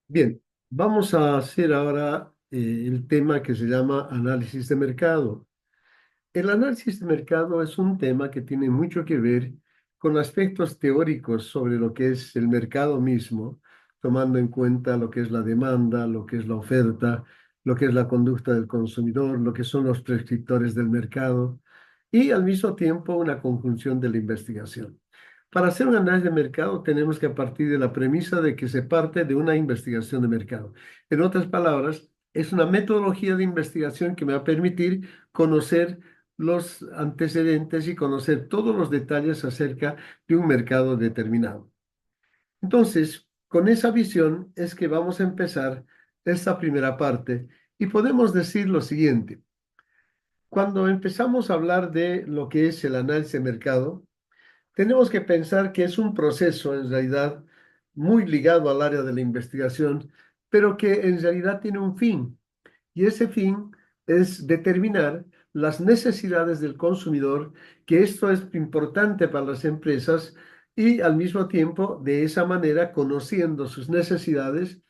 Bien, vamos a hacer ahora el tema que se llama análisis de mercado. El análisis de mercado es un tema que tiene mucho que ver con aspectos teóricos sobre lo que es el mercado mismo, tomando en cuenta lo que es la demanda, lo que es la oferta, lo que es la conducta del consumidor, lo que son los prescriptores del mercado y al mismo tiempo una conjunción de la investigación. Para hacer un análisis de mercado tenemos que partir de la premisa de que se parte de una investigación de mercado. En otras palabras, es una metodología de investigación que me va a permitir conocer los antecedentes y conocer todos los detalles acerca de un mercado determinado. Entonces, con esa visión es que vamos a empezar esta primera parte y podemos decir lo siguiente. Cuando empezamos a hablar de lo que es el análisis de mercado, tenemos que pensar que es un proceso en realidad muy ligado al área de la investigación, pero que en realidad tiene un fin. Y ese fin es determinar las necesidades del consumidor, que esto es importante para las empresas y al mismo tiempo, de esa manera, conociendo sus necesidades,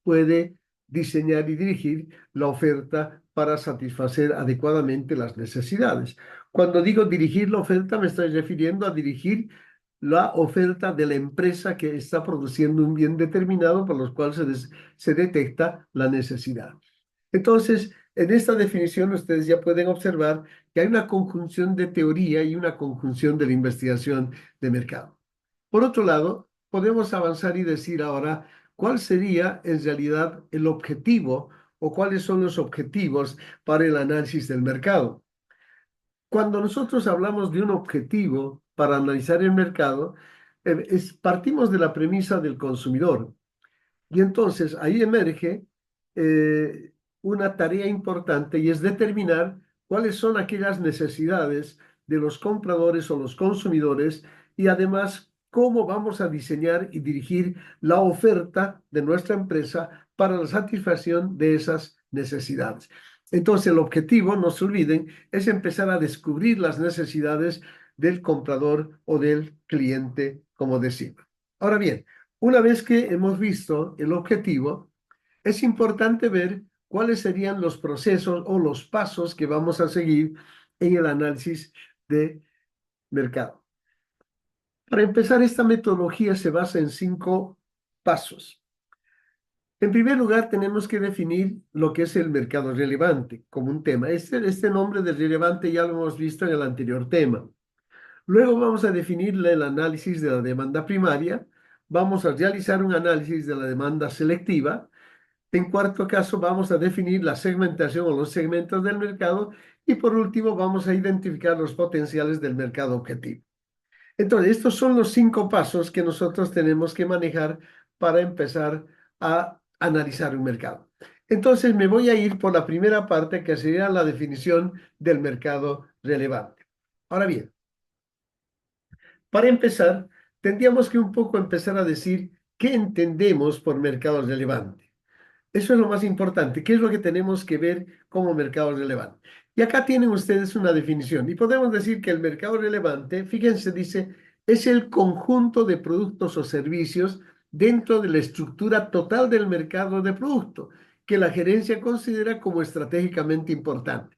puede diseñar y dirigir la oferta para satisfacer adecuadamente las necesidades. Cuando digo dirigir la oferta, me estoy refiriendo a dirigir la oferta de la empresa que está produciendo un bien determinado por los cuales se detecta la necesidad. Entonces, en esta definición ustedes ya pueden observar que hay una conjunción de teoría y una conjunción de la investigación de mercado. Por otro lado, podemos avanzar y decir ahora cuál sería en realidad el objetivo o cuáles son los objetivos para el análisis del mercado. Cuando nosotros hablamos de un objetivo para analizar el mercado, partimos de la premisa del consumidor. Y entonces ahí emerge una tarea importante y es determinar cuáles son aquellas necesidades de los compradores o los consumidores y además cómo vamos a diseñar y dirigir la oferta de nuestra empresa para la satisfacción de esas necesidades. Entonces el objetivo, no se olviden, es empezar a descubrir las necesidades del comprador o del cliente, como decimos. Ahora bien, una vez que hemos visto el objetivo, es importante ver cuáles serían los procesos o los pasos que vamos a seguir en el análisis de mercado. Para empezar, esta metodología se basa en 5 pasos. En primer lugar, tenemos que definir lo que es el mercado relevante como un tema. Este nombre de relevante ya lo hemos visto en el anterior tema. Luego vamos a definir el análisis de la demanda primaria. Vamos a realizar un análisis de la demanda selectiva. En cuarto caso, vamos a definir la segmentación o los segmentos del mercado. Y por último, vamos a identificar los potenciales del mercado objetivo. Entonces, estos son los 5 pasos que nosotros tenemos que manejar para empezar a analizar un mercado. Entonces, me voy a ir por la primera parte, que sería la definición del mercado relevante. Ahora bien, para empezar, tendríamos que un poco empezar a decir qué entendemos por mercado relevante. Eso es lo más importante. ¿Qué es lo que tenemos que ver como mercado relevante? Y acá tienen ustedes una definición. Y podemos decir que el mercado relevante, fíjense, dice, es el conjunto de productos o servicios dentro de la estructura total del mercado de producto que la gerencia considera como estratégicamente importante.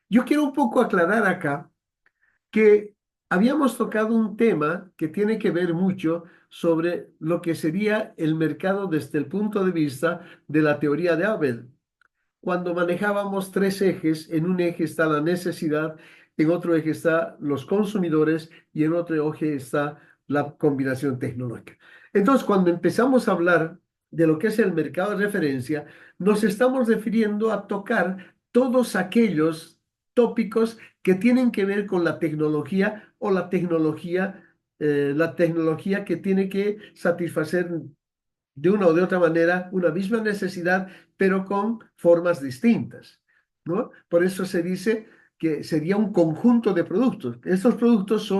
Yo quiero un poco aclarar acá que habíamos tocado un tema que tiene que ver mucho sobre lo que sería el mercado desde el punto de vista de la teoría de Abel. Cuando manejábamos 3 ejes, en un eje está la necesidad, en otro eje está los consumidores y en otro eje está la combinación tecnológica. Entonces, cuando empezamos a hablar de lo que es el mercado de referencia, nos estamos refiriendo a tocar todos aquellos tópicos que tienen que ver con la tecnología o la tecnología que tiene que satisfacer de una o de otra manera una misma necesidad, pero con formas distintas, ¿no? Por eso se dice que sería un conjunto de productos. Estos productos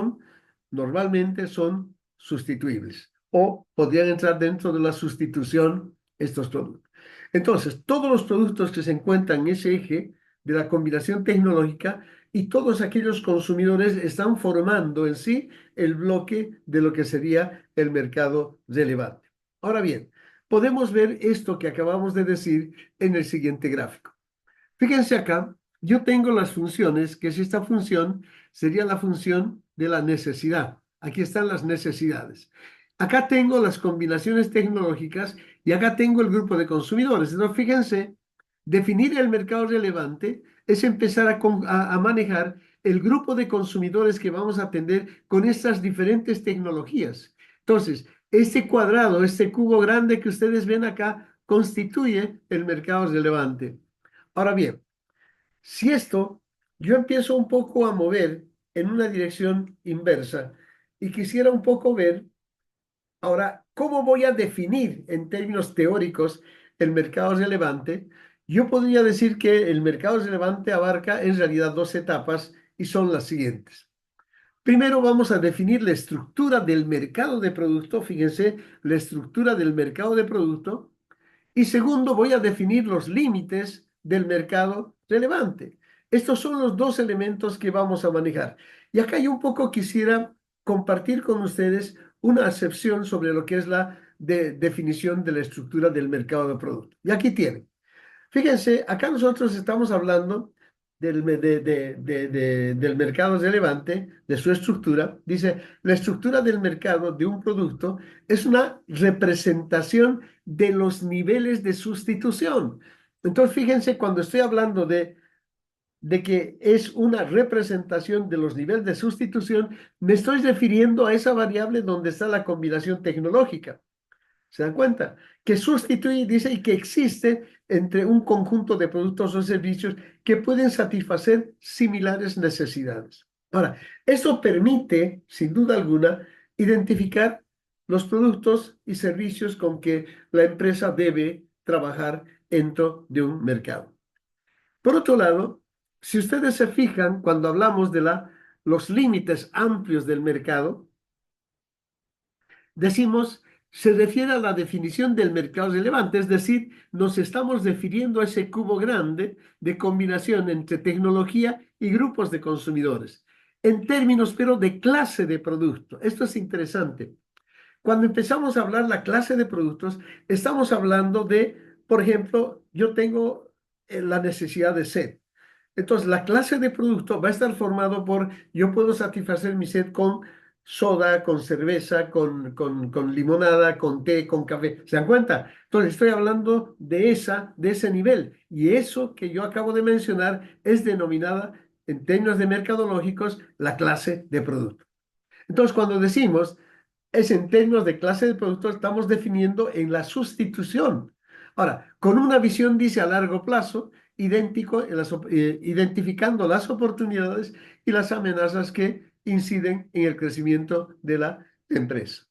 normalmente son sustituibles o podrían entrar dentro de la sustitución estos productos. Entonces, todos los productos que se encuentran en ese eje de la combinación tecnológica y todos aquellos consumidores están formando en sí el bloque de lo que sería el mercado relevante. Ahora bien, podemos ver esto que acabamos de decir en el siguiente gráfico. Fíjense acá, yo tengo las funciones, que es esta función, sería la función de la necesidad. Aquí están las necesidades. Acá tengo las combinaciones tecnológicas y acá tengo el grupo de consumidores. Entonces, fíjense, definir el mercado relevante es empezar a manejar el grupo de consumidores que vamos a atender con estas diferentes tecnologías. Entonces, este cuadrado, este cubo grande que ustedes ven acá, constituye el mercado relevante. Ahora bien, si esto yo empiezo un poco a mover en una dirección inversa y quisiera un poco ver ahora cómo voy a definir en términos teóricos el mercado relevante, yo podría decir que el mercado relevante abarca en realidad dos etapas y son las siguientes. Primero vamos a definir la estructura del mercado de producto, fíjense, la estructura del mercado de producto. Y segundo, voy a definir los límites del mercado relevante. Estos son los dos elementos que vamos a manejar. Y acá yo un poco quisiera compartir con ustedes una acepción sobre lo que es la definición de la estructura del mercado de producto. Y aquí tienen. Fíjense, acá nosotros estamos hablando del mercado relevante, de su estructura. Dice, la estructura del mercado de un producto es una representación de los niveles de sustitución. Entonces, fíjense, cuando estoy hablando de que es una representación de los niveles de sustitución, me estoy refiriendo a esa variable donde está la combinación tecnológica. ¿Se dan cuenta? Que sustituye, dice, y que existe entre un conjunto de productos o servicios que pueden satisfacer similares necesidades. Ahora, esto permite, sin duda alguna, identificar los productos y servicios con que la empresa debe trabajar dentro de un mercado. Por otro lado, si ustedes se fijan, cuando hablamos de los límites amplios del mercado, decimos, se refiere a la definición del mercado relevante, es decir, nos estamos refiriendo a ese cubo grande de combinación entre tecnología y grupos de consumidores, en términos, pero, de clase de producto. Esto es interesante. Cuando empezamos a hablar la clase de productos, estamos hablando de, por ejemplo, yo tengo la necesidad de sed. Entonces, la clase de producto va a estar formado por, yo puedo satisfacer mi sed con soda, con cerveza, con limonada, con té, con café. ¿Se dan cuenta? Entonces, estoy hablando de ese nivel. Y eso que yo acabo de mencionar es denominada, en términos de mercadológicos, la clase de producto. Entonces, cuando decimos es en términos de clase de producto, estamos definiendo en la sustitución. Ahora, con una visión, dice, a largo plazo, identificando las oportunidades y las amenazas que inciden en el crecimiento de la empresa.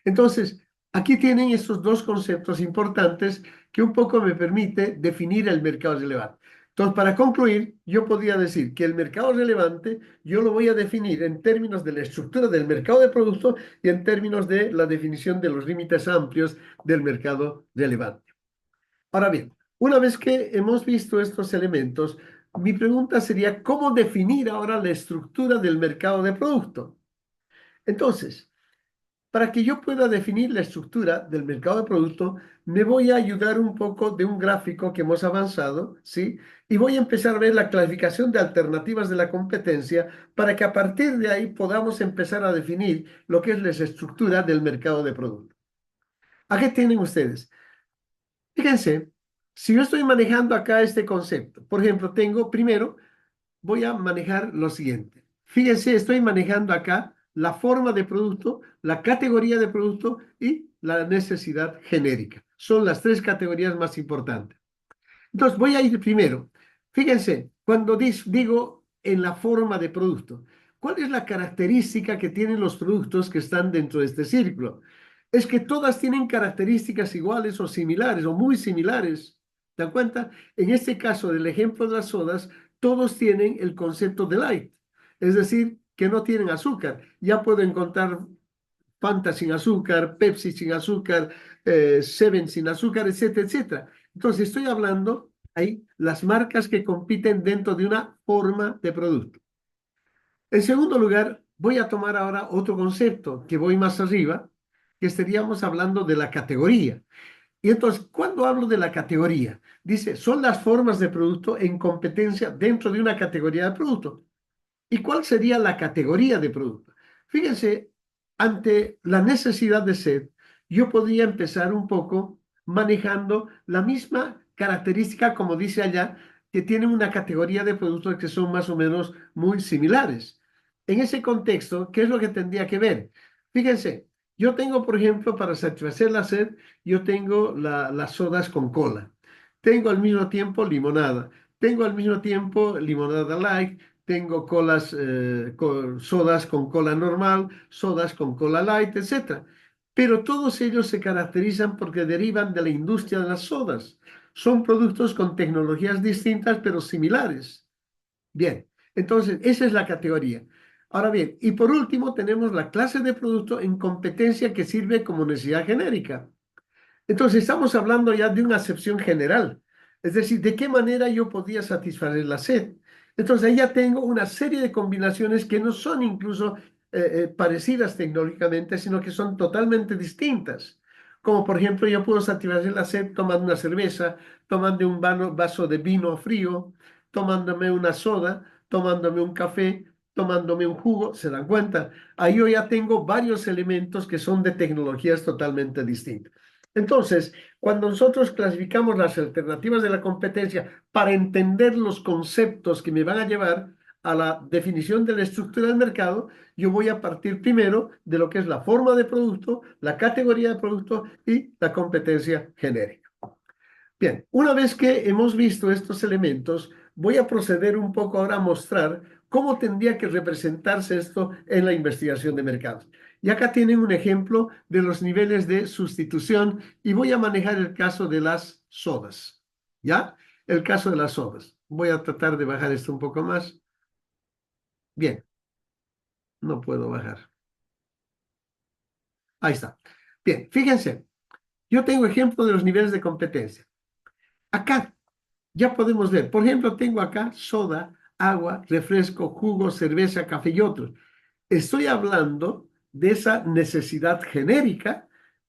Entonces, aquí tienen estos dos conceptos importantes que un poco me permite definir el mercado relevante. Entonces, para concluir, yo podría decir que el mercado relevante yo lo voy a definir en términos de la estructura del mercado de producto y en términos de la definición de los límites amplios del mercado relevante. Ahora bien, una vez que hemos visto estos elementos, mi pregunta sería, ¿cómo definir ahora la estructura del mercado de producto? Entonces, para que yo pueda definir la estructura del mercado de producto, me voy a ayudar un poco de un gráfico que hemos avanzado, ¿sí? Y voy a empezar a ver la clasificación de alternativas de la competencia para que a partir de ahí podamos empezar a definir lo que es la estructura del mercado de producto. ¿A qué tienen ustedes? Fíjense, si yo estoy manejando acá este concepto, por ejemplo, tengo primero voy a manejar lo siguiente. Fíjense, estoy manejando acá la forma de producto, la categoría de producto y la necesidad genérica. Son las tres categorías más importantes. Entonces, voy a ir primero. Fíjense, cuando digo en la forma de producto, ¿cuál es la característica que tienen los productos que están dentro de este círculo? Es que todas tienen características iguales o similares o muy similares. ¿Te das cuenta? En este caso del ejemplo de las sodas, todos tienen el concepto de light, es decir, que no tienen azúcar. Ya puedo encontrar Fanta sin azúcar, Pepsi sin azúcar, Seven sin azúcar, etcétera, etcétera. Entonces, estoy hablando ahí las marcas que compiten dentro de una forma de producto. En segundo lugar, voy a tomar ahora otro concepto que voy más arriba, que estaríamos hablando de la categoría. Y entonces, cuando hablo de la categoría, dice, son las formas de producto en competencia dentro de una categoría de producto. ¿Y cuál sería la categoría de producto? Fíjense, ante la necesidad de sed, yo podría empezar un poco manejando la misma característica, como dice allá, que tienen una categoría de productos que son más o menos muy similares. En ese contexto, ¿qué es lo que tendría que ver? Fíjense, yo tengo, por ejemplo, para satisfacer la sed, yo tengo las sodas con cola. Tengo al mismo tiempo limonada. Tengo al mismo tiempo limonada light, tengo sodas con cola normal, sodas con cola light, etcétera. Pero todos ellos se caracterizan porque derivan de la industria de las sodas. Son productos con tecnologías distintas pero similares. Bien, entonces esa es la categoría. Ahora bien, y por último tenemos la clase de producto en competencia que sirve como necesidad genérica. Entonces, estamos hablando ya de una acepción general, es decir, de qué manera yo podía satisfacer la sed. Entonces, ahí ya tengo una serie de combinaciones que no son incluso parecidas tecnológicamente, sino que son totalmente distintas. Como por ejemplo, yo puedo satisfacer la sed tomando una cerveza, tomando un vaso de vino frío, tomándome una soda, tomándome un café, tomándome un jugo. ¿Se dan cuenta? Ahí yo ya tengo varios elementos que son de tecnologías totalmente distintas. Entonces, cuando nosotros clasificamos las alternativas de la competencia para entender los conceptos que me van a llevar a la definición de la estructura del mercado, yo voy a partir primero de lo que es la forma de producto, la categoría de producto y la competencia genérica. Bien, una vez que hemos visto estos elementos, voy a proceder un poco ahora a mostrar cómo tendría que representarse esto en la investigación de mercados. Y acá tienen un ejemplo de los niveles de sustitución y voy a manejar el caso de las sodas. ¿Ya? El caso de las sodas. Voy a tratar de bajar esto un poco más. Bien, no puedo bajar. Ahí está. Bien, fíjense, yo tengo ejemplo de los niveles de competencia. Acá ya podemos ver, por ejemplo, tengo acá soda, agua, refresco, jugo, cerveza, café y otros. Estoy hablando de esa necesidad genérica,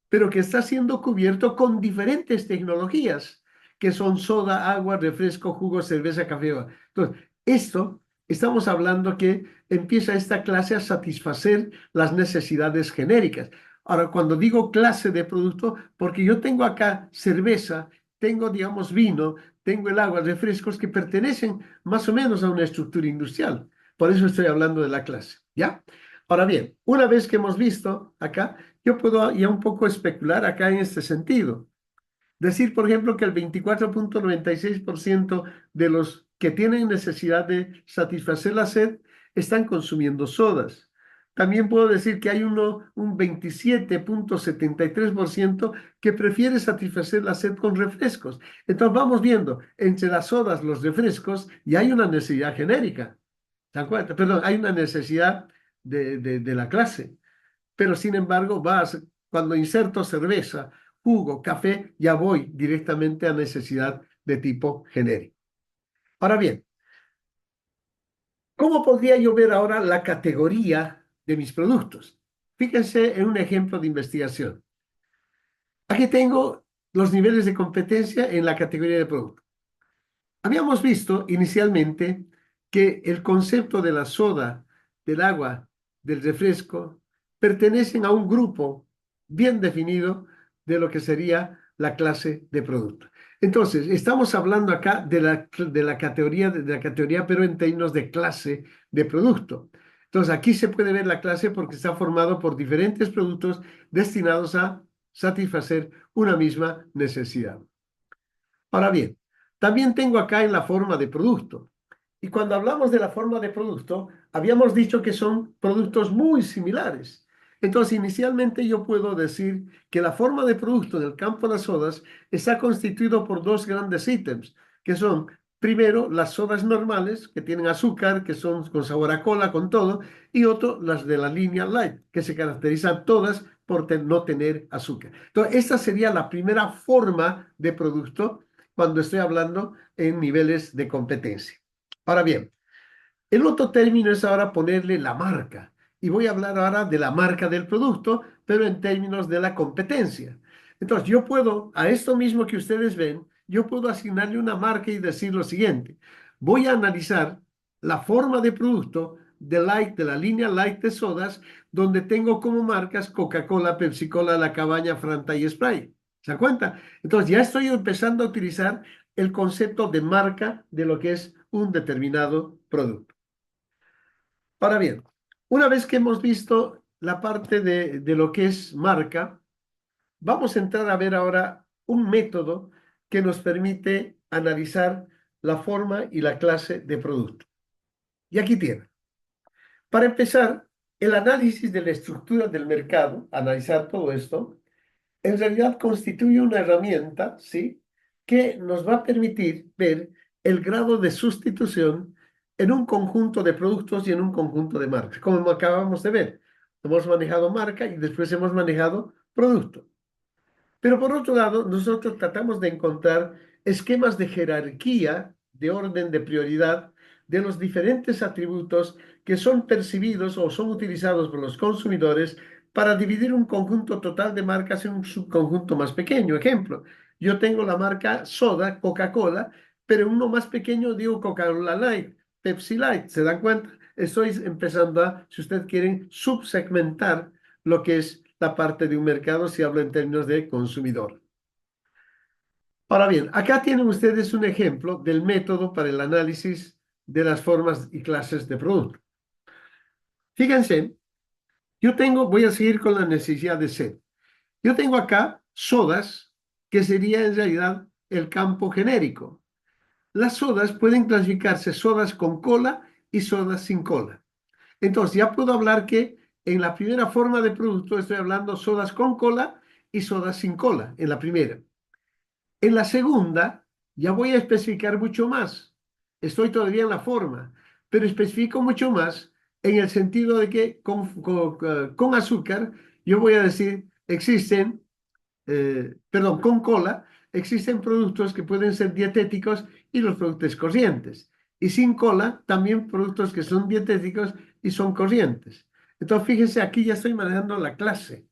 pero que está siendo cubierto con diferentes tecnologías, que son soda, agua, refresco, jugo, cerveza, café. Entonces, esto estamos hablando que empieza esta clase a satisfacer las necesidades genéricas. Ahora, cuando digo clase de producto, porque yo tengo acá cerveza, tengo, digamos, vino, tengo el agua, refrescos que pertenecen más o menos a una estructura industrial. Por eso estoy hablando de la clase, ¿ya? Ahora bien, una vez que hemos visto acá, yo puedo ya un poco especular acá en este sentido. Decir, por ejemplo, que el 24,96% de los que tienen necesidad de satisfacer la sed están consumiendo sodas. También puedo decir que hay un 27,73% que prefiere satisfacer la sed con refrescos. Entonces vamos viendo entre las sodas, los refrescos, y hay una necesidad genérica. ¿Se dan cuenta? Perdón, hay una necesidad de la clase. Pero sin embargo, cuando inserto cerveza, jugo, café, ya voy directamente a necesidad de tipo genérico. Ahora bien, ¿cómo podría yo ver ahora la categoría de mis productos? Fíjense en un ejemplo de investigación. Aquí tengo los niveles de competencia en la categoría de producto. Habíamos visto inicialmente que el concepto de la soda, del agua, del refresco, pertenecen a un grupo bien definido de lo que sería la clase de producto. Entonces, estamos hablando acá de la categoría, pero en términos de clase de producto. Entonces, aquí se puede ver la clase porque está formado por diferentes productos destinados a satisfacer una misma necesidad. Ahora bien, también tengo acá en la forma de producto. Y cuando hablamos de la forma de producto, habíamos dicho que son productos muy similares. Entonces, inicialmente yo puedo decir que la forma de producto del campo de las sodas está constituido por dos grandes ítems, que son, primero, las sodas normales, que tienen azúcar, que son con sabor a cola, con todo, y otro, las de la línea light, que se caracterizan todas por no tener azúcar. Entonces, esta sería la primera forma de producto cuando estoy hablando en niveles de competencia. Ahora bien, el otro término es ahora ponerle la marca. Y voy a hablar ahora de la marca del producto, pero en términos de la competencia. Entonces, yo puedo, a esto mismo que ustedes ven, yo puedo asignarle una marca y decir lo siguiente. Voy a analizar la forma de producto de Light, de la línea Light de sodas, donde tengo como marcas Coca-Cola, Pepsi-Cola, La Cabaña, Fanta y Sprite. ¿Se dan cuenta? Entonces, ya estoy empezando a utilizar el concepto de marca de lo que es un determinado producto. Ahora bien, una vez que hemos visto la parte de lo que es marca, vamos a entrar a ver ahora un método que nos permite analizar la forma y la clase de producto. Y aquí tiene. Para empezar, el análisis de la estructura del mercado, analizar todo esto, en realidad constituye una herramienta, ¿sí?, que nos va a permitir ver el grado de sustitución en un conjunto de productos y en un conjunto de marcas, como acabamos de ver. Hemos manejado marca y después hemos manejado producto. Pero por otro lado, nosotros tratamos de encontrar esquemas de jerarquía, de orden de prioridad, de los diferentes atributos que son percibidos o son utilizados por los consumidores para dividir un conjunto total de marcas en un subconjunto más pequeño. Ejemplo, yo tengo la marca soda, Coca-Cola, pero en uno más pequeño digo Coca-Cola Light, Pepsi Light. ¿Se dan cuenta? Estoy empezando a, si ustedes quieren, subsegmentar lo que es la parte de un mercado si hablo en términos de consumidor. Ahora bien, acá tienen ustedes un ejemplo del método para el análisis de las formas y clases de producto. Fíjense, voy a seguir con la necesidad de sed. Yo tengo acá sodas, que sería en realidad el campo genérico. Las sodas pueden clasificarse sodas con cola y sodas sin cola. Entonces, ya puedo hablar que en la primera forma de producto estoy hablando sodas con cola y sodas sin cola, en la primera. En la segunda, ya voy a especificar mucho más. Estoy todavía en la forma, pero especifico mucho más en el sentido de que con azúcar, yo voy a decir, perdón, con cola, existen productos que pueden ser dietéticos y los productos corrientes. Y sin cola, también productos que son dietéticos y son corrientes. Entonces, fíjense, aquí ya estoy manejando la clase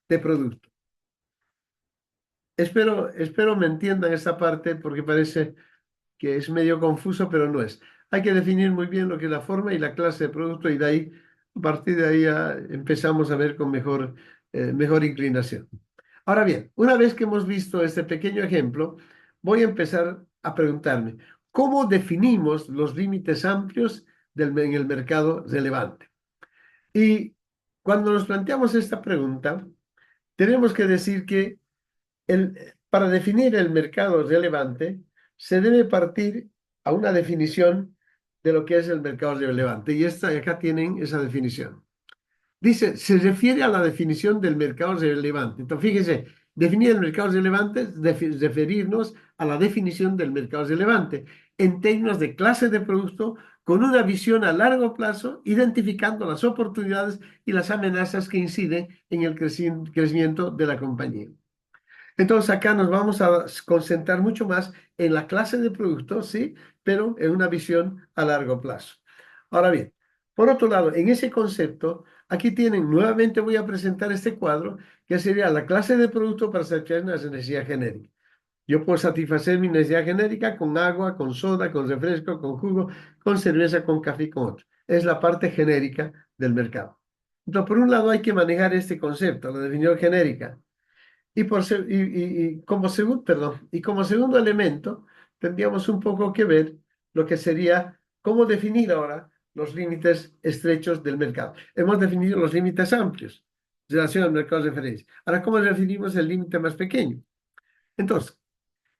de producto. Espero me entiendan esta parte porque parece que es medio confuso, pero no es. Hay que definir muy bien lo que es la forma y la clase de producto y de ahí, a partir de ahí ya empezamos a ver con mejor inclinación. Ahora bien, una vez que hemos visto este pequeño ejemplo, voy a empezar a preguntarme, ¿cómo definimos los límites amplios en el mercado relevante? Y cuando nos planteamos esta pregunta, tenemos que decir que para definir el mercado relevante, se debe partir a una definición de lo que es el mercado relevante. Y acá tienen esa definición. Dice, se refiere a la definición del mercado relevante. Entonces, fíjense, definir el mercado relevante es referirnos a la definición del mercado relevante en términos de clase de producto con una visión a largo plazo, identificando las oportunidades y las amenazas que inciden en el crecimiento de la compañía. Entonces acá nos vamos a concentrar mucho más en la clase de productos, ¿sí? Pero en una visión a largo plazo. Ahora bien, por otro lado, en ese concepto, aquí tienen, nuevamente voy a presentar este cuadro, que sería la clase de producto para satisfacer una necesidad genérica. Yo puedo satisfacer mi necesidad genérica con agua, con soda, con refresco, con jugo, con cerveza, con café, con otro. Es la parte genérica del mercado. Entonces, por un lado hay que manejar este concepto, la definición genérica. Y como segundo elemento, tendríamos un poco que ver lo que sería cómo definir ahora los límites estrechos del mercado. Hemos definido los límites amplios en relación al mercado de referencia. Ahora, ¿cómo definimos el límite más pequeño? Entonces,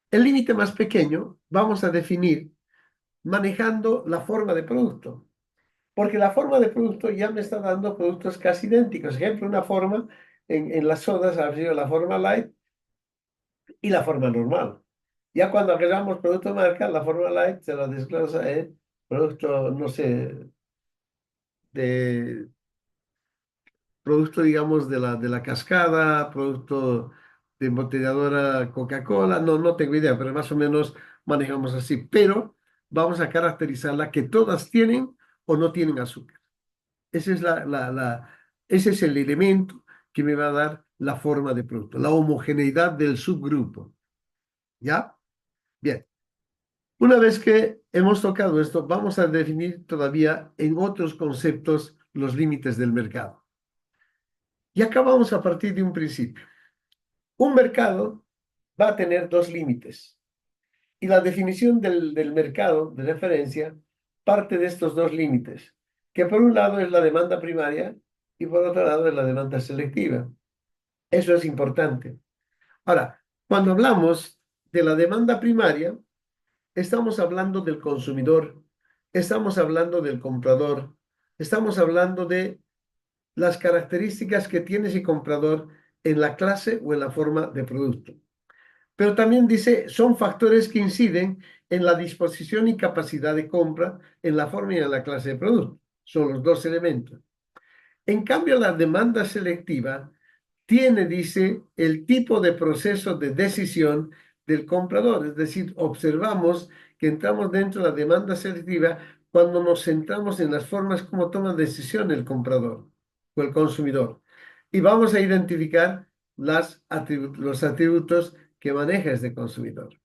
el límite más pequeño vamos a definir manejando la forma de producto, porque la forma de producto ya me está dando productos casi idénticos. Ejemplo, una forma en las sodas ha sido la forma light y la forma normal. Ya cuando agregamos producto marca, la forma light se la desglosa en producto, no sé, de producto, digamos, de la cascada, producto de embotelladora Coca-Cola, no tengo idea, pero más o menos manejamos así. Pero vamos a caracterizarla que todas tienen o no tienen azúcar. Ese es ese es el elemento que me va a dar la forma de producto, la homogeneidad del subgrupo. ¿Ya? Bien. Una vez que hemos tocado esto, vamos a definir todavía en otros conceptos los límites del mercado. Y acá vamos a partir de un principio. Un mercado va a tener dos límites. Y la definición del mercado de referencia parte de estos dos límites, que por un lado es la demanda primaria y por otro lado es la demanda selectiva. Eso es importante. Ahora, cuando hablamos de la demanda primaria, estamos hablando del consumidor, estamos hablando del comprador, estamos hablando de las características que tiene ese comprador en la clase o en la forma de producto. Pero también dice, son factores que inciden en la disposición y capacidad de compra, en la forma y en la clase de producto. Son los dos elementos. En cambio, la demanda selectiva tiene, dice, el tipo de proceso de decisión del comprador. Es decir, observamos que entramos dentro de la demanda selectiva cuando nos centramos en las formas como toma decisión el comprador o el consumidor. Y vamos a identificar los atributos que maneja este consumidor.